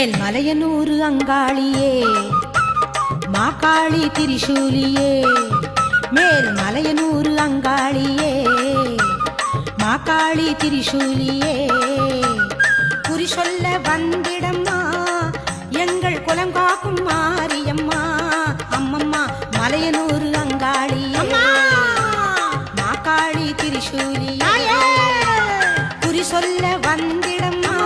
மேல் மலையனூர் அங்காளியே மாகாளி திரிசூலியே மேல் மலையனூர் அங்காளியே மாகாளி திரிசூலியே குறி சொல்ல வந்திடம்மா எங்கள் குலங்காக்கும் மாரியம்மா அம்மம்மா மலையனூர் அங்காளியே மாகாளி திரிசூலியே குறி சொல்ல வந்திடம்மா